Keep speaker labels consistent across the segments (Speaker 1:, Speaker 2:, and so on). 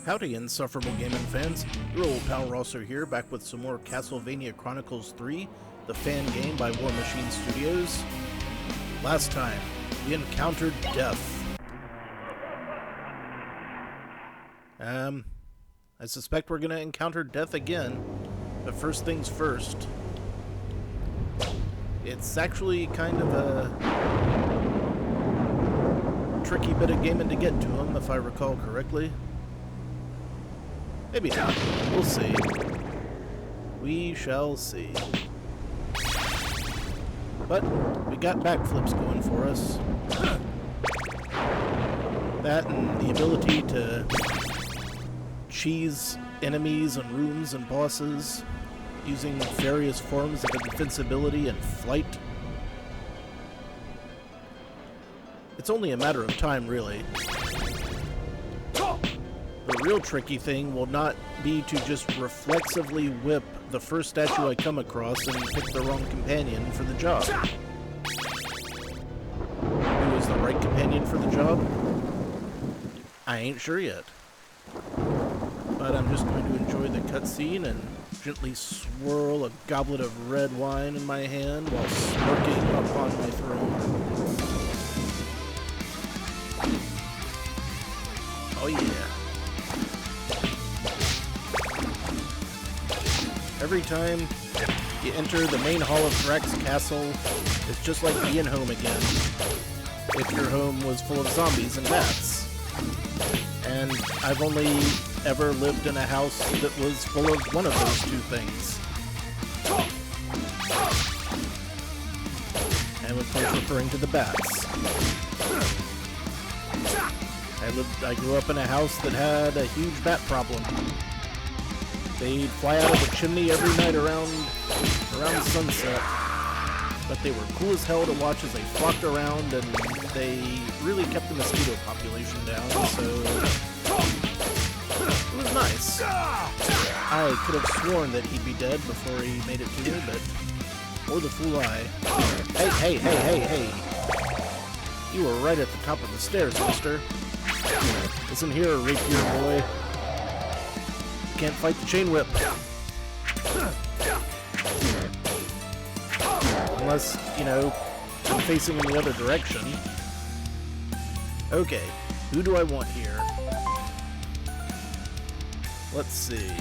Speaker 1: Howdy, insufferable gaming fans. Your old pal Rosser here, back with some more Castlevania Chronicles 3, the fan game by War Machine Studios. Last time, we encountered death. I suspect we're gonna encounter death again, but first things first. It's actually kind of a tricky bit of gaming to get to him, if I recall correctly. Maybe not. We'll see. We shall see. But we got backflips going for us. That and the ability to cheese enemies and rooms and bosses using various forms of invincibility and flight. It's only a matter of time, really. The real tricky thing will not be to just reflexively whip the first statue I come across and pick the wrong companion for the job. Who is the right companion for the job? I ain't sure yet. But I'm just going to enjoy the cutscene and gently swirl a goblet of red wine in my hand while smirking upon my throne. Oh yeah. Every time you enter the main hall of Drax's castle, it's just like being home again. If your home was full of zombies and bats. And I've only ever lived in a house that was full of one of those two things. And of course referring to the bats. I grew up in a house that had a huge bat problem. They'd fly out of the chimney every night around sunset, but they were cool as hell to watch as they flocked around, and they really kept the mosquito population down, so it was nice. I could have sworn that he'd be dead before he made it to me, but or the fool I. Hey! You were right at the top of the stairs, mister. Listen here, rapier boy. Can't fight the chain whip. Unless, you know, I'm facing in the other direction. Okay, who do I want here? Let's see.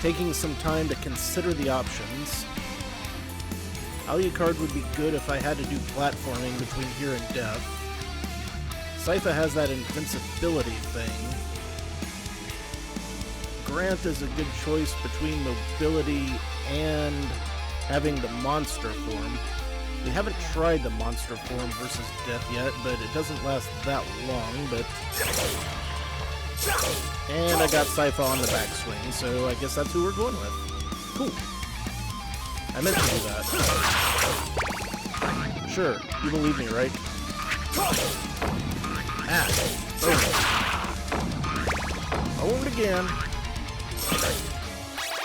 Speaker 1: Taking some time to consider the options. Alucard would be good if I had to do platforming between here and death. Sypha has that invincibility thing. Grant is a good choice between mobility and having the monster form. We haven't tried the monster form versus death yet, but it doesn't last that long, but... And I got Sypha on the backswing, so I guess that's who we're going with. Cool. I meant to do that. Sure, you believe me, right? Ah! Oh, it again.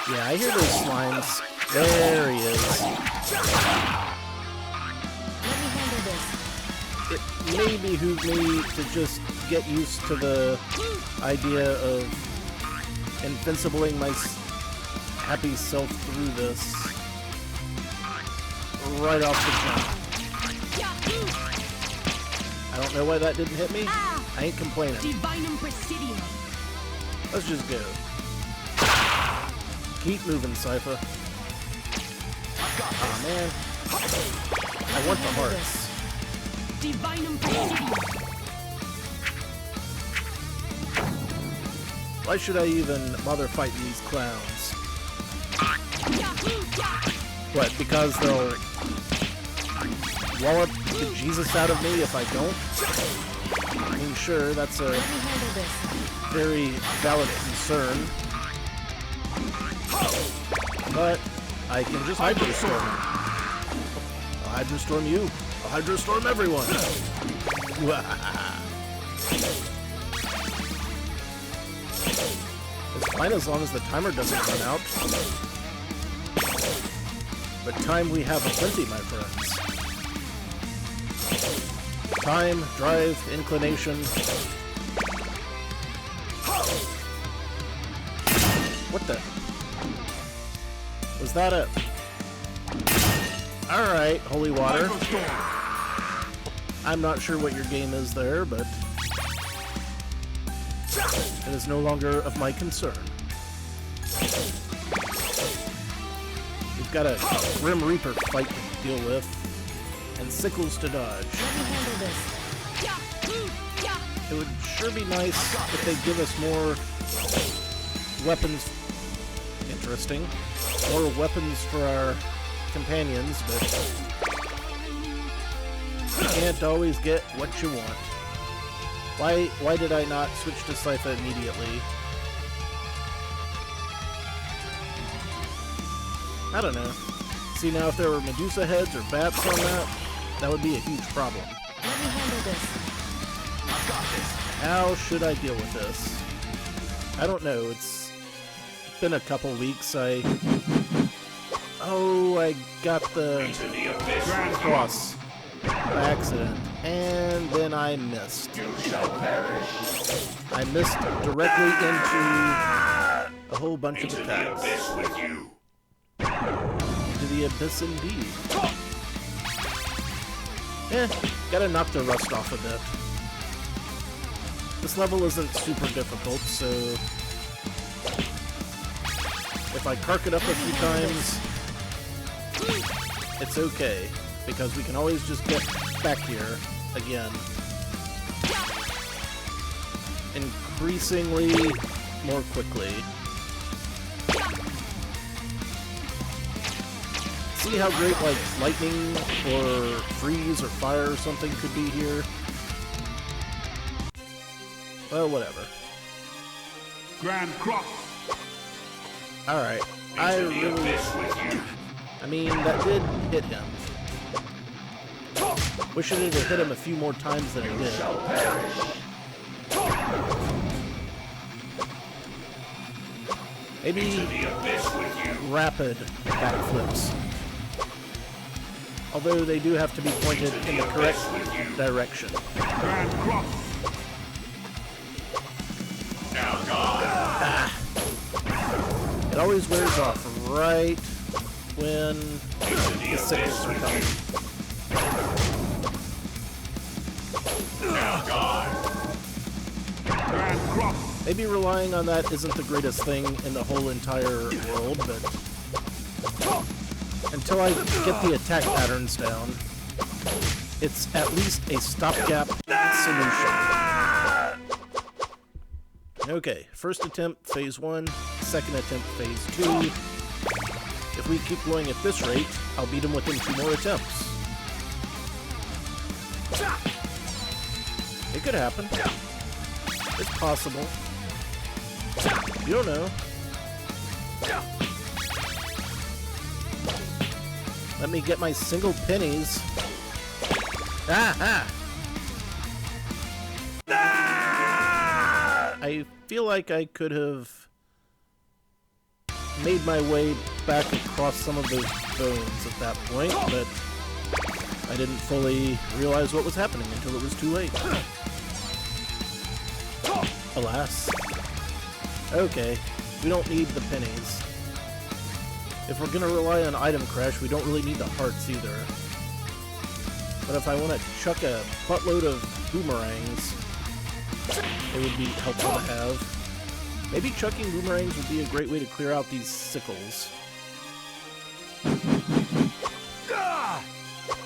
Speaker 1: Yeah, I hear those slimes. There he is. It may behoove me to just get used to the idea of invincibling my happy self through this right off the jump. I don't know why that didn't hit me. I ain't complaining. Let's just go. Keep moving, Sypha. Aw, man. I want the hearts. Why should I even bother fighting these clowns? What, because they'll wallop the Jesus out of me if I don't? I mean, sure, that's a very valid concern. But I can just Hydrostorm. I'll Hydrostorm you. I'll Hydrostorm everyone. It's fine as long as the timer doesn't run out. But time we have aplenty, my friends. Time, drive, inclination. What the? Was that a... Alright, holy water. I'm not sure what your game is there, but... it is no longer of my concern. We've got a Grim Reaper fight to deal with, and sickles to dodge. It would sure be nice if they give us more weapons. Interesting. More weapons for our companions, but you can't always get what you want. Why did I not switch to Sypha immediately? I don't know. See, now if there were Medusa heads or bats on that would be a huge problem.
Speaker 2: Let me handle this.
Speaker 3: I've got this.
Speaker 1: How should I deal with this? I don't know. It's been a couple weeks. I got the Grand Cross by accident, and then I missed.
Speaker 3: You shall perish.
Speaker 1: I missed directly into a whole bunch of
Speaker 3: Into the
Speaker 1: attacks.
Speaker 3: abyss with you.
Speaker 1: To the abyss indeed. Gotta knock the rust off a bit. This level isn't super difficult, so if I cark it up a few times, it's okay, because we can always just get back here again. Increasingly more quickly. See how great, like, lightning or freeze or fire or something could be here? Well, whatever.
Speaker 3: Grand Cross.
Speaker 1: Alright.
Speaker 3: Into the abyss with you.
Speaker 1: I mean, that did hit him. Wish it had hit him a few more times than it did.
Speaker 3: Shall perish.
Speaker 1: Maybe
Speaker 3: Into the abyss with you.
Speaker 1: rapid backflips. Although they do have to be pointed in the correct direction.
Speaker 3: Grand Cross. Now God.
Speaker 1: It always wears off right when the sickles are coming.
Speaker 3: Now God. Grand Cross.
Speaker 1: Maybe relying on that isn't the greatest thing in the whole entire world, but until I get the attack patterns down, it's at least a stopgap solution. Okay, first attempt, phase 1, second attempt, phase 2. If we keep going at this rate, I'll beat him within 2 more attempts. It could happen. It's possible. You don't know. Let me get my single pennies. Ah! I feel like I could have made my way back across some of those bones at that point, but I didn't fully realize what was happening until it was too late. Alas. Okay, we don't need the pennies. If we're gonna rely on item crash, we don't really need the hearts either. But if I want to chuck a buttload of boomerangs, it would be helpful to have. Maybe chucking boomerangs would be a great way to clear out these sickles.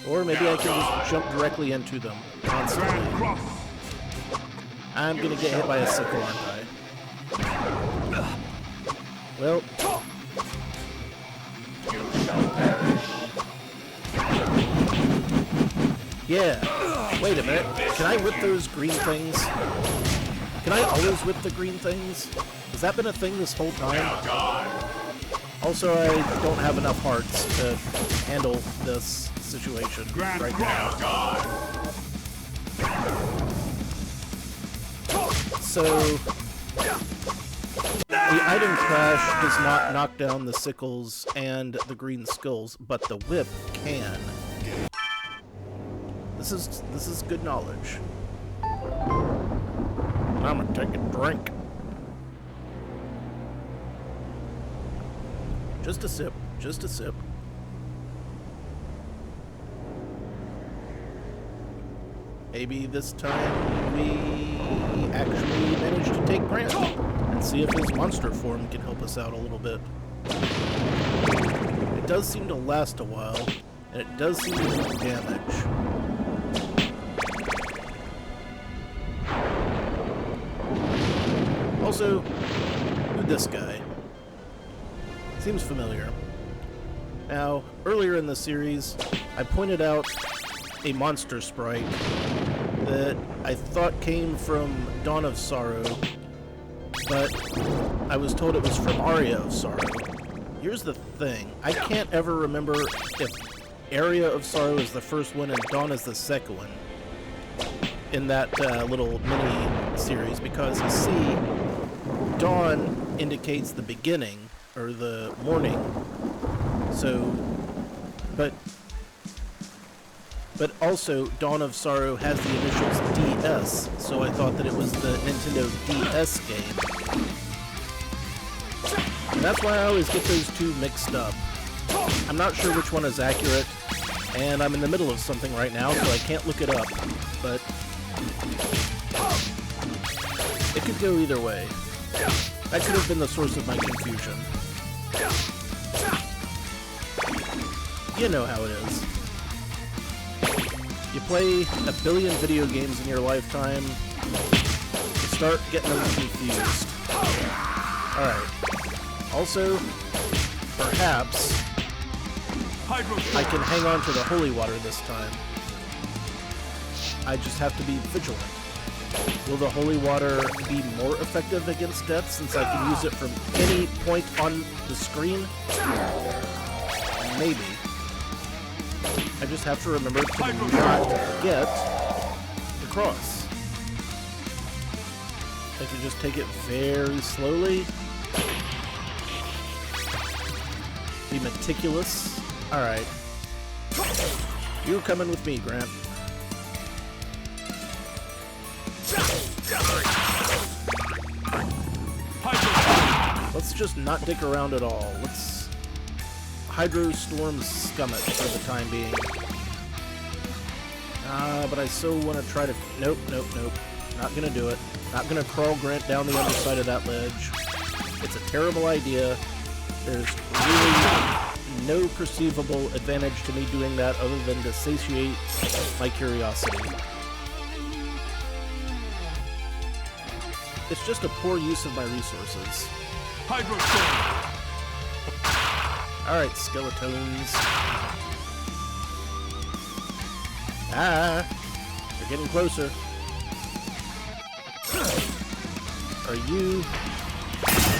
Speaker 1: Or maybe I can just jump directly into them constantly. I'm gonna get hit by a sickle, aren't I? Well... yeah. Wait a minute. Can I whip those green things? Can I always whip the green things? Has that been a thing this whole time? Also, I don't have enough hearts to handle this situation right now. So, the item crash does not knock down the sickles and the green skulls, but the whip can. This is good knowledge. I'm gonna take a drink. Just a sip. Just a sip. Maybe this time we actually manage to take Grant and see if his monster form can help us out a little bit. It does seem to last a while, and it does seem to do damage. Also, who's this guy? Seems familiar. Now, earlier in the series, I pointed out a monster sprite that I thought came from Dawn of Sorrow, but I was told it was from Aria of Sorrow. Here's the thing, I can't ever remember if Aria of Sorrow is the first one and Dawn is the second one in that little mini-series, because you see, Dawn indicates the beginning, or the morning, so, but also Dawn of Sorrow has the initials DS, so I thought that it was the Nintendo DS game. And that's why I always get those two mixed up. I'm not sure which one is accurate, and I'm in the middle of something right now, so I can't look it up, but it could go either way. That could have been the source of my confusion. You know how it is. You play a billion video games in your lifetime, you start getting them confused. Alright. Also, perhaps I can hang on to the holy water this time. I just have to be vigilant. Will the holy water be more effective against death since I can use it from any point on the screen? Maybe. I just have to remember to not get the cross. I can just take it very slowly. Be meticulous. Alright. You're coming with me, Grant. Let's just not dick around at all. Let's Hydro Storm scum it for the time being. But I so want to try to... Nope, nope, nope. Not gonna do it. Not gonna crawl Grant down the underside of that ledge. It's a terrible idea. There's really no perceivable advantage to me doing that other than to satiate my curiosity. It's just a poor use of my resources.
Speaker 3: Hydro Storm.
Speaker 1: Alright, skeletons. Ah! They're getting closer. Are you...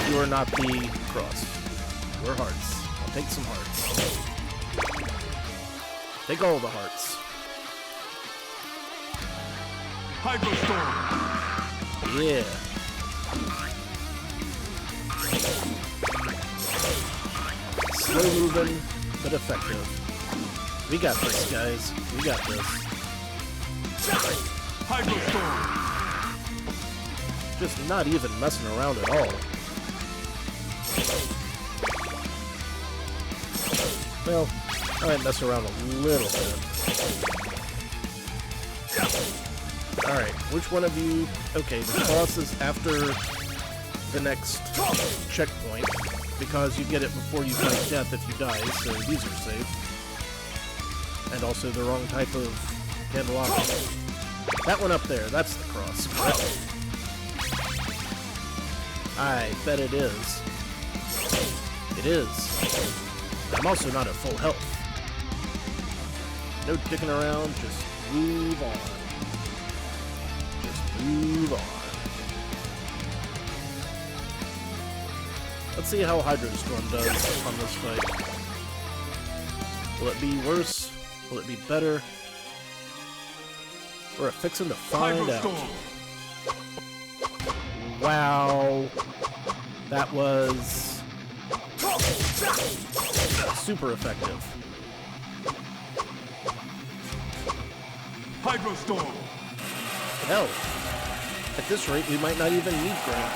Speaker 1: You are not the cross. We're hearts. I'll take some hearts. Take all the hearts.
Speaker 3: Hydro Storm.
Speaker 1: Yeah. Slow moving, but effective. We got this, guys. We got this.
Speaker 3: Hydro Storm.
Speaker 1: Just not even messing around at all. Well, I might mess around a little bit. Alright, which one of you... Okay, the cross is after the next checkpoint, because you get it before you fight death if you die, so these are safe. And also the wrong type of candelabra. That one up there, that's the cross, correct? I bet it is. It is. I'm also not at full health. No dicking around, just move on. Just move on. Let's see how Hydro Storm does on this fight. Will it be worse? Will it be better? We're fixing to find out. Wow. That was super effective.
Speaker 3: Hydro Storm.
Speaker 1: Hell, at this rate, we might not even need Grant.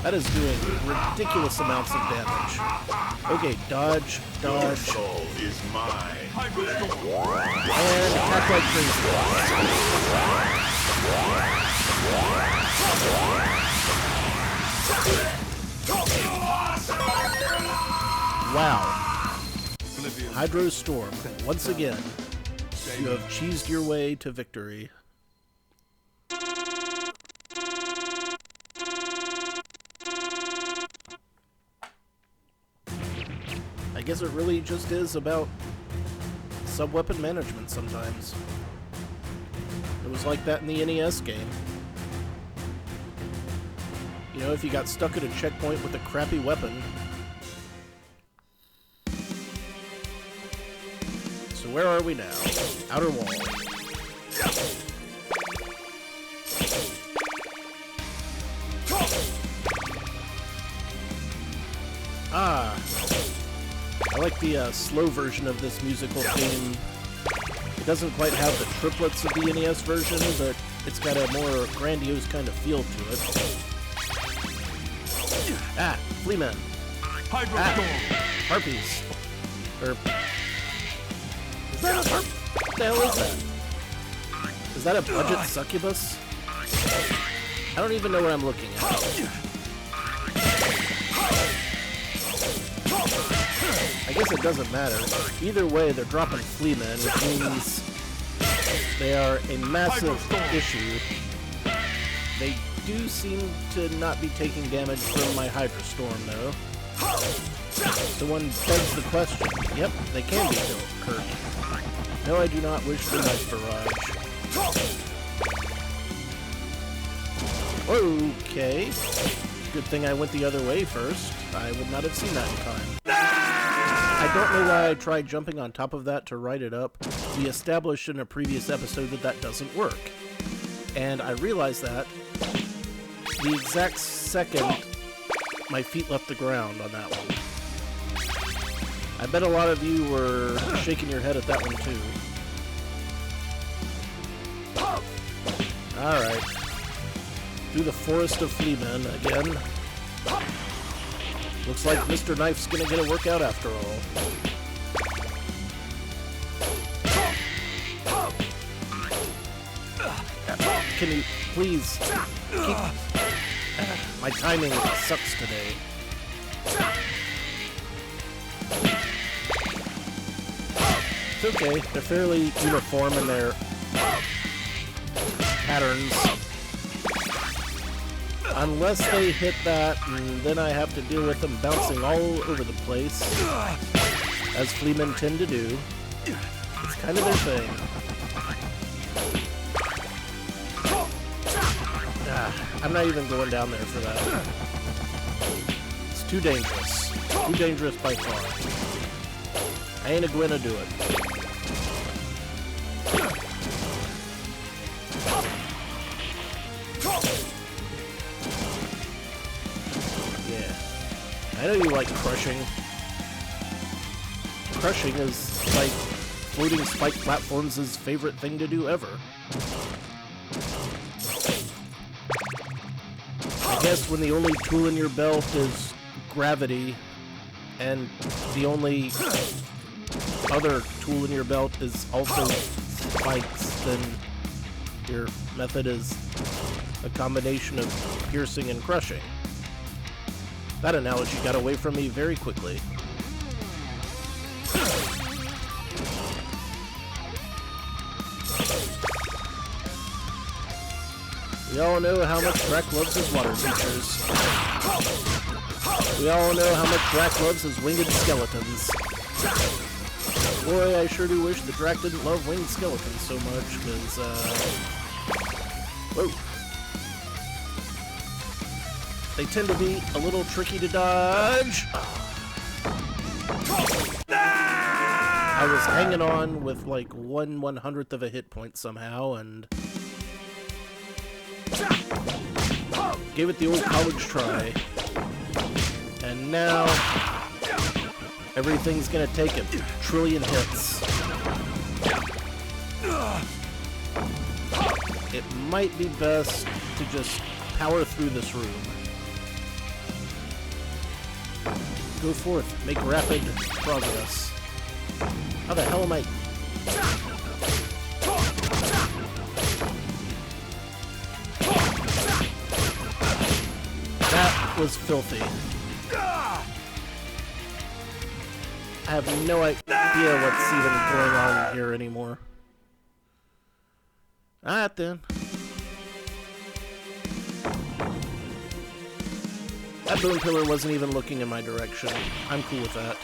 Speaker 1: That is doing ridiculous amounts of damage. Okay, dodge, dodge.
Speaker 2: Soul is mine.
Speaker 3: Hydro Storm.
Speaker 1: And attack like crazy. Wow.
Speaker 3: Oblivion.
Speaker 1: Hydro Storm, once again, you have cheesed your way to victory. I guess it really just is about sub-weapon management sometimes. It was like that in the NES game. You know, if you got stuck at a checkpoint with a crappy weapon. So where are we now? Outer wall. Ah! I like the slow version of this musical theme. It doesn't quite have the triplets of the NES version, but it's got a more grandiose kind of feel to it. Ah! Fleamen!
Speaker 3: Hydro
Speaker 1: Ah!
Speaker 3: Storm.
Speaker 1: Harpies! Is that a harp? What the hell is that? Is that a budget succubus? I don't even know what I'm looking at. I guess it doesn't matter. Either way, they're dropping Fleamen, which means they are a massive issue. They do seem to not be taking damage from my Hydro Storm, though. So one begs the question. Yep, they can be hurt. No, I do not wish for Knife Barrage. Okay. Good thing I went the other way first. I would not have seen that in time. I don't know why I tried jumping on top of that to write it up. We established in a previous episode that that doesn't work. And I realized that the exact second my feet left the ground on that one. I bet a lot of you were shaking your head at that one too. Alright. Through the forest of Fleamen again. Looks like Mr. Knife's gonna get a workout after all. Can you please keep... My timing sucks today. It's okay, they're fairly uniform in their patterns. Unless they hit that, and then I have to deal with them bouncing all over the place, as Fleamen tend to do. It's kind of their thing. I'm not even going down there for that. It's too dangerous. Too dangerous by far. I ain't gonna do it. Yeah. I know you like crushing. Crushing is like floating spike platforms' favorite thing to do ever. I guess when the only tool in your belt is gravity, and the only other tool in your belt is also spikes, then your method is a combination of piercing and crushing. That analogy got away from me very quickly. We all know how much Drac loves his water features. We all know how much Drac loves his winged skeletons. Boy, I sure do wish the Drac didn't love winged skeletons so much, because, whoa. They tend to be a little tricky to dodge. I was hanging on with like 1/100th of a hit point somehow, and gave it the old college try. And now everything's gonna take a trillion hits. It might be best to just power through this room. Go forth. Make rapid progress. How the hell am I... That was filthy. I have no idea what's even going on here anymore. Alright then. That boom pillar wasn't even looking in my direction. I'm cool with that.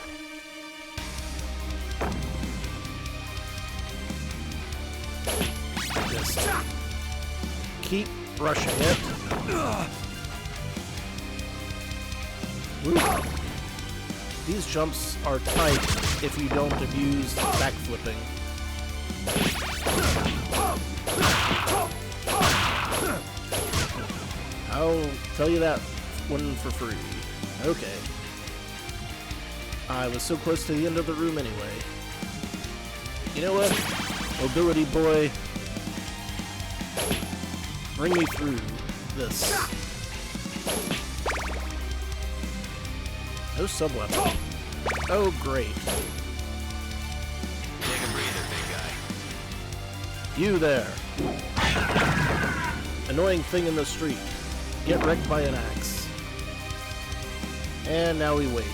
Speaker 1: Just keep rushing it. Woo. These jumps are tight if you don't abuse backflipping. I'll tell you that one for free. Okay. I was so close to the end of the room anyway. You know what? Mobility boy, bring me through this. No sub-weapon. Oh, great.
Speaker 2: Take a breather, big guy.
Speaker 1: You there. Annoying thing in the street. Get wrecked by an axe. And now we wait.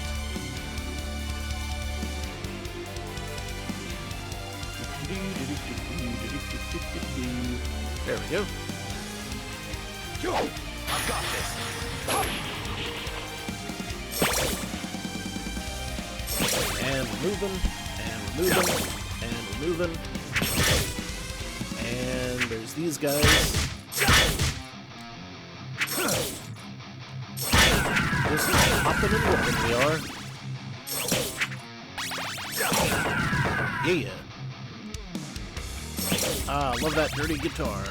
Speaker 1: There we go.
Speaker 2: Yo, I've got this.
Speaker 1: And we're moving, and we're moving, and we're moving. And there's these guys. Just hopping and whooping we are. Yeah. Ah, love that dirty guitar.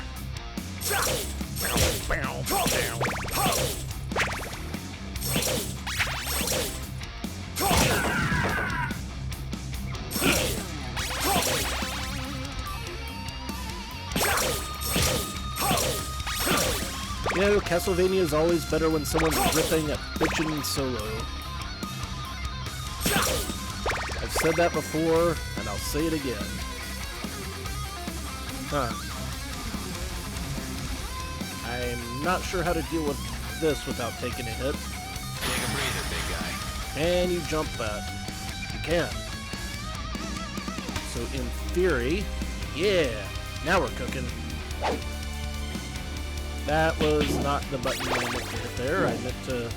Speaker 1: You know, Castlevania is always better when someone's ripping a bitchin' solo. I've said that before, and I'll say it again. Huh. I'm not sure how to deal with this without taking a hit.
Speaker 2: Take a breather, big guy.
Speaker 1: And you jump that. You can. So in theory, yeah, now we're cooking. That was not the button I meant to hit there. I meant to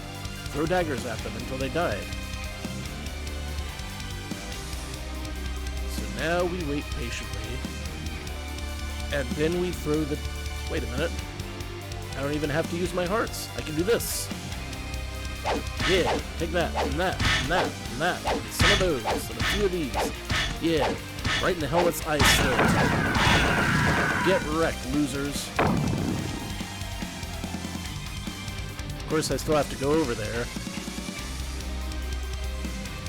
Speaker 1: throw daggers at them until they died. So now we wait patiently. And then we throw the... Wait a minute. I don't even have to use my hearts. I can do this. Yeah, take that, and that, and that, and that. And some of those, and a few of these. Yeah, right in the helmet's eye slit. Get wrecked, losers. Of course, I still have to go over there.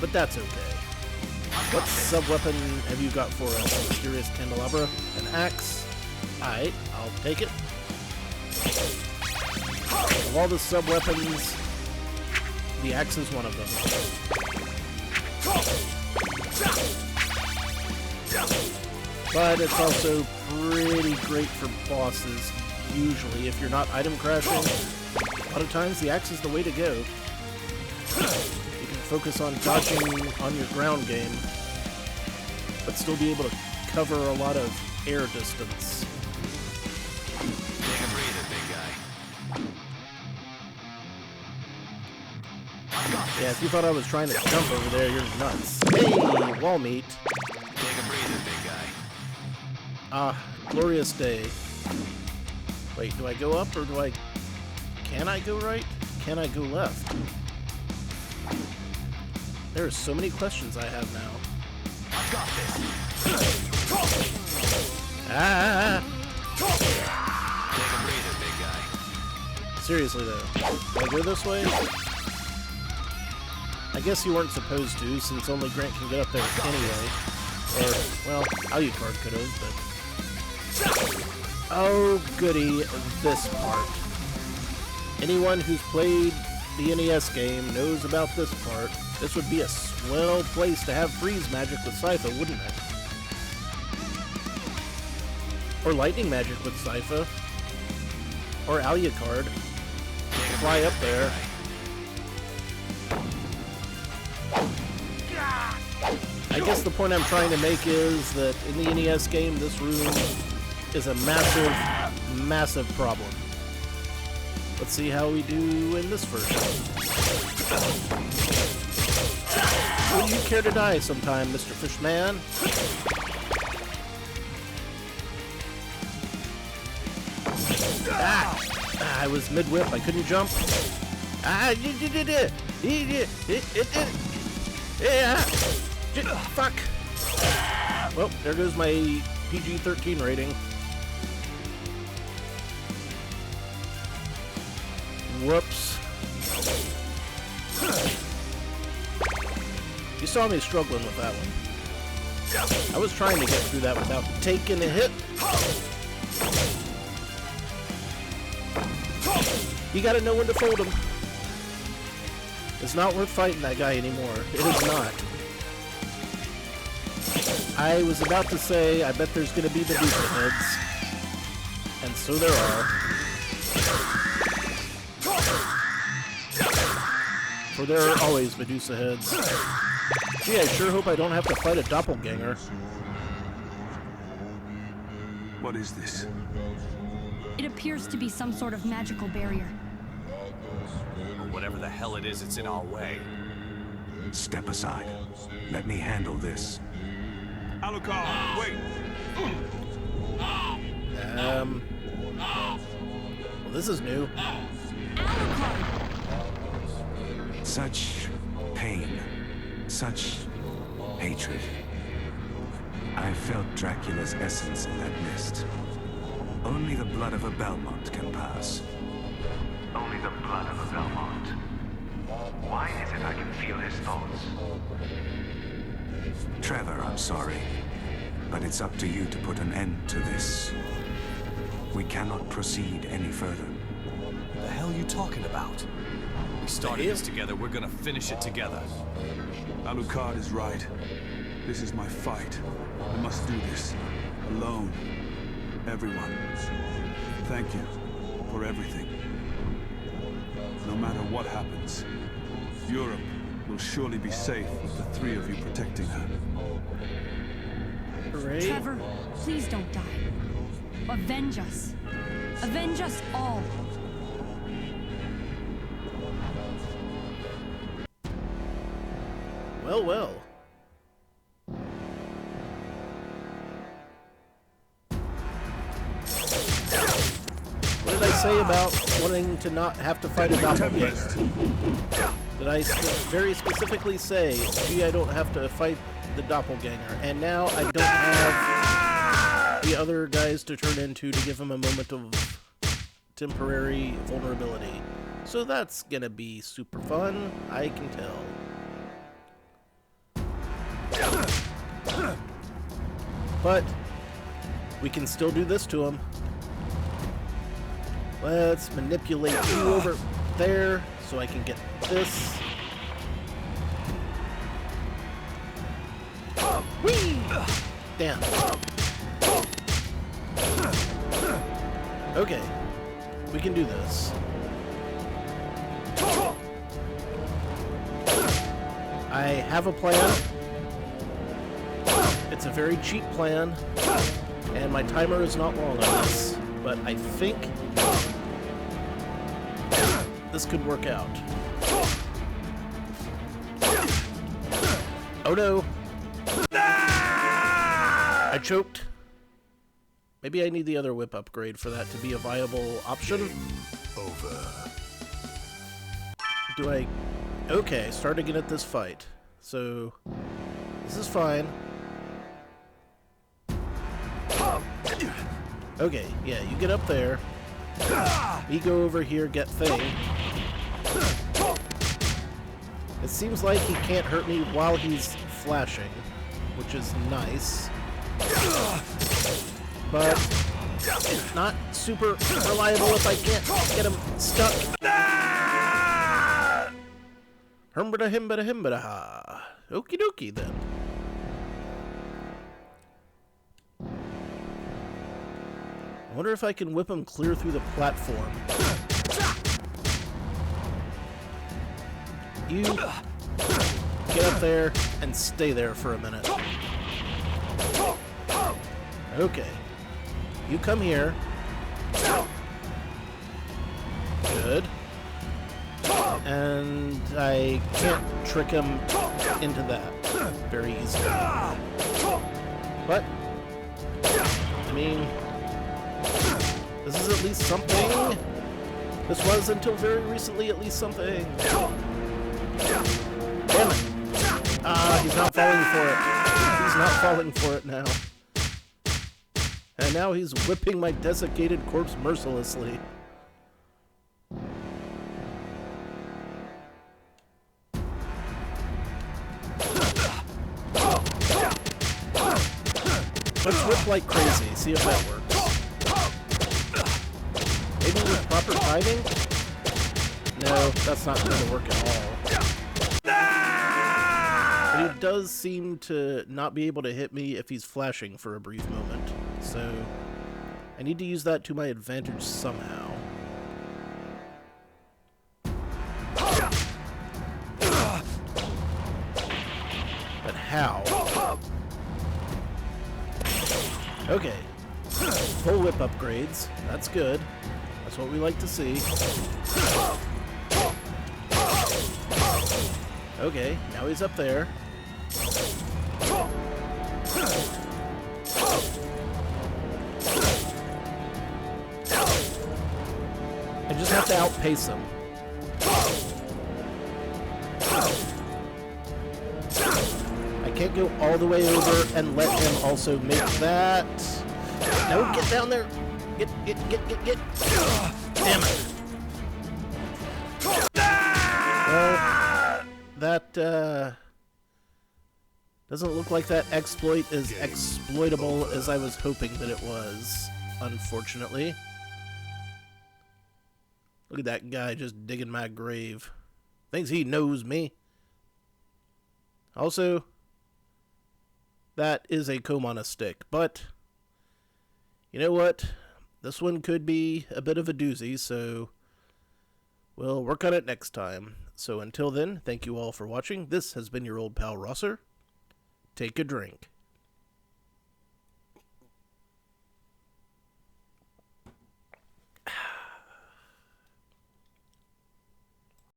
Speaker 1: But that's okay. What sub-weapon have you got for us, Mysterious Candelabra? An axe? Alright, I'll take it. Of all the sub-weapons, the axe is one of them. But it's also pretty great for bosses, usually. If you're not item crashing, a lot of times the axe is the way to go. You can focus on dodging on your ground game, but still be able to cover a lot of air distance.
Speaker 2: Take a breather, big guy.
Speaker 1: Yeah, if you thought I was trying to jump over there, you're nuts. Hey, wall meat.
Speaker 2: Take a breather, big guy.
Speaker 1: Ah, glorious day. Wait, do I go up or do I... Can I go right? Can I go left? There are so many questions I have now.
Speaker 2: I've got this.
Speaker 1: Ah!
Speaker 2: Take a breather, big guy.
Speaker 1: Seriously though, do I go this way? I guess you weren't supposed to, since only Grant can get up there anyway. Or, well, Alucard could have, but... Oh, goody, this part. Anyone who's played the NES game knows about this part. This would be a swell place to have freeze magic with Sypha, wouldn't it? Or lightning magic with Sypha. Or Alucard. Fly up there. I guess the point I'm trying to make is that in the NES game, this room is a massive, massive problem. Let's see how we do in this version. Would you care to die sometime, Mr. Fishman? I was mid-whip. I couldn't jump. Fuck. Well, there goes my PG-13 rating. Whoops. You saw me struggling with that one. I was trying to get through that without taking a hit. You gotta know when to fold him. It's not worth fighting that guy anymore. It is not. I was about to say, I bet there's gonna be Medusa heads. And so there are. For there are always Medusa heads. Gee, I sure hope I don't have to fight a doppelganger.
Speaker 3: What is this?
Speaker 4: It appears to be some sort of magical barrier.
Speaker 2: Whatever the hell it is, it's in our way.
Speaker 5: Step aside. Let me handle this.
Speaker 3: Alucard, wait!
Speaker 1: Well, this is new.
Speaker 5: Such pain. Such hatred. I felt Dracula's essence in that mist. Only the blood of a Belmont can pass. Only the blood of a Belmont. Why is it I can feel his thoughts? Trevor, I'm sorry. But it's up to you to put an end to this. We cannot proceed any further.
Speaker 2: What the hell are you talking about? We started this together, we're gonna finish it together.
Speaker 3: Alucard is right. This is my fight. I must do this. Alone. Everyone. Thank you for everything. No matter what happens, Europe will surely be safe with the three of you protecting her.
Speaker 1: Hooray.
Speaker 4: Trevor, please don't die. Avenge us. Avenge us all.
Speaker 1: Well, well. What did I say about wanting to not have to fight a doppelganger? Did I very specifically say, gee, I don't have to fight the doppelganger, and now I don't have the other guys to turn into to give him a moment of temporary vulnerability. So that's gonna be super fun, I can tell. But we can still do this to him. Let's manipulate you over there so I can get this. Whee! Damn. Okay, we can do this. I have a plan. It's a very cheap plan, and my timer is not long on this, but I think this could work out. Oh no! I choked. Maybe I need the other whip upgrade for that to be a viable option.
Speaker 5: Over.
Speaker 1: Do I... Okay, start again at this fight. So, this is fine. Okay, yeah, you get up there. Me go over here, get Thing. It seems like he can't hurt me while he's flashing, which is nice. But not super reliable if I can't get him stuck. Hermbada himbada himbada ha. Okie dokie then. I wonder if I can whip him clear through the platform. You get up there and stay there for a minute. Okay. You come here. Good. And I can't trick him into that very easily. But, I mean, this is at least something. This was, until very recently, at least something. Damn it. Ah, he's not falling for it. He's not falling for it now. And now he's whipping my desiccated corpse mercilessly. Let's whip like crazy, see if that works. Maybe with proper timing? No, that's not going to work at all. But he does seem to not be able to hit me if he's flashing for a brief moment. So, I need to use that to my advantage somehow. But how? Okay. Full whip upgrades. That's good. That's what we like to see. Okay, now he's up there. I just have to outpace him. I can't go all the way over and let him also make that. No, get down there. Get. Damn it. Well, that, doesn't look like that exploit is exploitable as I was hoping that it was, unfortunately. Look at that guy just digging my grave. Thinks he knows me. Also, that is a comb on a stick, but you know what? This one could be a bit of a doozy, so we'll work on it next time. So until then, thank you all for watching. This has been your old pal Rosser. Take a drink.